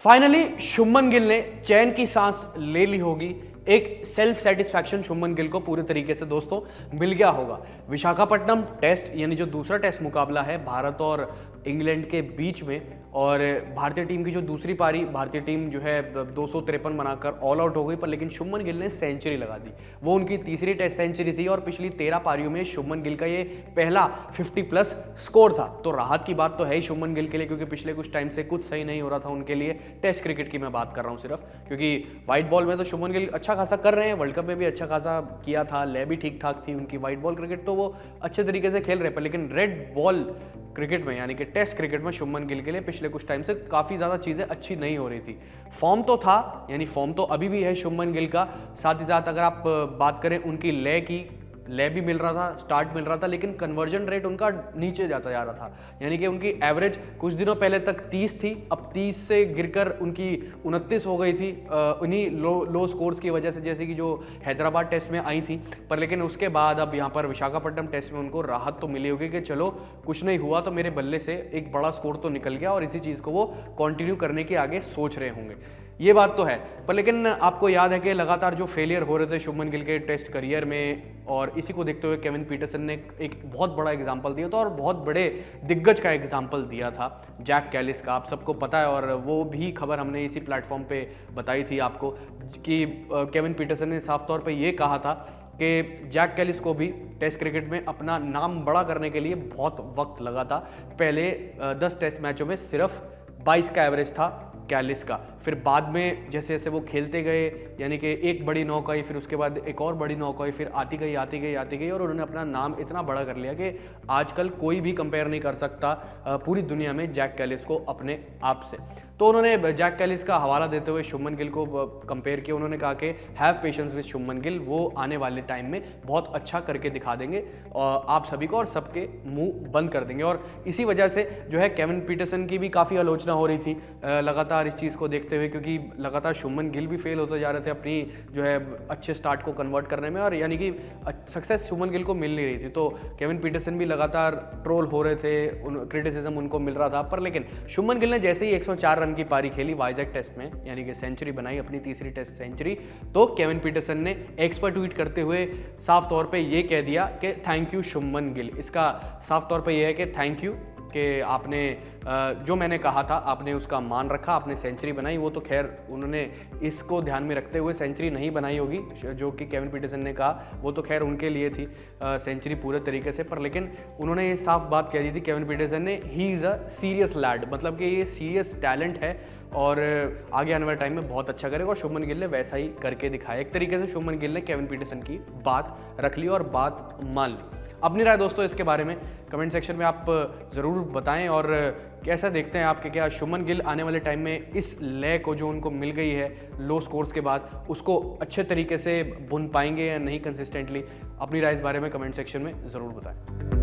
Finally Shubman Gill ने चैन की सांस ले ली होगी। एक सेल्फ सेटिस्फैक्शन शुभमन गिल को पूरे तरीके से दोस्तों मिल गया होगा। विशाखापट्टनम टेस्ट यानी जो दूसरा टेस्ट मुकाबला है भारत और इंग्लैंड के बीच में, और भारतीय टीम की जो दूसरी पारी, भारतीय टीम जो है 253 बनाकर ऑल आउट हो गई, पर लेकिन शुभमन गिल ने सेंचुरी लगा दी। वो उनकी तीसरी टेस्ट सेंचुरी थी और पिछली 13 पारियों में शुभमन गिल का ये पहला 50+ स्कोर था। तो राहत की बात तो है ही शुभमन गिल के लिए, क्योंकि पिछले कुछ टाइम से कुछ सही नहीं हो रहा था उनके लिए। टेस्ट क्रिकेट की मैं बात कर रहा हूँ सिर्फ, क्योंकि व्हाइट बॉल में तो शुभमन गिल अच्छा खासा कर रहे हैं, वर्ल्ड कप में भी अच्छा खासा किया था, लय भी ठीक ठाक थी उनकी। व्हाइट बॉल क्रिकेट तो वो अच्छे तरीके से खेल रहे हैं, पर लेकिन रेड बॉल क्रिकेट में यानी कि टेस्ट क्रिकेट में शुभमन गिल के लिए पिछले कुछ टाइम से काफ़ी ज़्यादा चीज़ें अच्छी नहीं हो रही थी। फॉर्म तो था, यानी फॉर्म तो अभी भी है शुभमन गिल का, साथ ही साथ अगर आप बात करें उनकी लय की, लय भी मिल रहा था, स्टार्ट मिल रहा था, लेकिन कन्वर्जन रेट उनका नीचे जाता जा रहा था। यानी कि उनकी एवरेज कुछ दिनों पहले तक 30 थी, अब 30 से गिरकर उनकी 29 हो गई थी, उन्हीं लो स्कोर्स की वजह से, जैसे कि जो हैदराबाद टेस्ट में आई थी। पर लेकिन उसके बाद अब यहाँ पर विशाखापट्टनम टेस्ट में उनको राहत तो मिली होगी कि चलो कुछ नहीं हुआ तो मेरे बल्ले से एक बड़ा स्कोर तो निकल गया, और इसी चीज़ को वो कंटिन्यू करने के आगे सोच रहे होंगे। ये बात तो है। पर लेकिन आपको याद है कि लगातार जो फेलियर हो रहे थे शुभमन गिल के टेस्ट करियर में, और इसी को देखते हुए केविन पीटरसन ने एक बहुत बड़ा एग्जाम्पल दिया था, और बहुत बड़े दिग्गज का एग्जाम्पल दिया था, जैक कैलिस का। आप सबको पता है, और वो भी खबर हमने इसी प्लेटफॉर्म पे बताई थी आपको कि केविन पीटरसन ने साफ तौर पे ये कहा था कि जैक कैलिस को भी टेस्ट क्रिकेट में अपना नाम बड़ा करने के लिए बहुत वक्त लगा था। पहले 10 टेस्ट मैचों में सिर्फ 22 का एवरेज था कैलिस का। फिर बाद में जैसे जैसे वो खेलते गए, यानी कि एक बड़ी नॉक आई, फिर उसके बाद एक और बड़ी नॉक आई, फिर आती गई, और उन्होंने अपना नाम इतना बड़ा कर लिया कि आजकल कोई भी कंपेयर नहीं कर सकता पूरी दुनिया में जैक कैलिस को अपने आप से। तो उन्होंने जैक कैलिस का हवाला देते हुए शुभमन गिल को कंपेयर किया। उन्होंने कहा कि have patience with Shubman Gill, वो आने वाले टाइम में बहुत अच्छा करके दिखा देंगे और आप सभी को, और सबके मुंह बंद कर देंगे। और इसी वजह से जो है केविन पीटरसन की भी काफ़ी आलोचना हो रही थी लगातार इस चीज़ को देखते हुए, क्योंकि लगातार शुभमन गिल भी फेल होते जा रहे थे अपनी जो है अच्छे स्टार्ट को कन्वर्ट करने में, और यानी कि सक्सेस शुभमन गिल को मिल नहीं रही थी। तो केविन पीटरसन भी लगातार ट्रोल हो रहे थे, क्रिटिसिज्म उनको मिल रहा था। पर लेकिन शुभमन गिल ने जैसे ही 104 रन की पारी खेली वाइजैक टेस्ट में, यानी कि सेंचुरी बनाई, अपनी तीसरी टेस्ट सेंचुरी, तो केविन पीटरसन ने एक्स पर ट्वीट करते हुए साफ तौर पे ये कह दिया कि थैंक यू शुभमन गिल। इसका साफ तौर पे ये है कि थैंक यू कि आपने जो मैंने कहा था आपने उसका मान रखा, आपने सेंचुरी बनाई। वो तो खैर उन्होंने इसको ध्यान में रखते हुए सेंचुरी नहीं बनाई होगी, जो कि केविन पीटरसन ने कहा, वो तो खैर उनके लिए थी सेंचुरी पूरे तरीके से। पर लेकिन उन्होंने ये साफ बात कह दी थी केविन पीटरसन ने, he is a serious lad, मतलब कि ये सीरियस टैलेंट है और आगे आने वाले टाइम में बहुत अच्छा करेगा। और शुभमन गिल ने वैसा ही करके दिखाया। एक तरीके से शुभमन गिल ने केविन पीटरसन की बात रख ली और बात मान ली। अपनी राय दोस्तों इसके बारे में कमेंट सेक्शन में आप ज़रूर बताएं, और कैसा देखते हैं आपके, क्या शुभमन गिल आने वाले टाइम में इस लय को जो उनको मिल गई है लो स्कोर्स के बाद, उसको अच्छे तरीके से बुन पाएंगे या नहीं कंसिस्टेंटली। अपनी राय इस बारे में कमेंट सेक्शन में ज़रूर बताएं।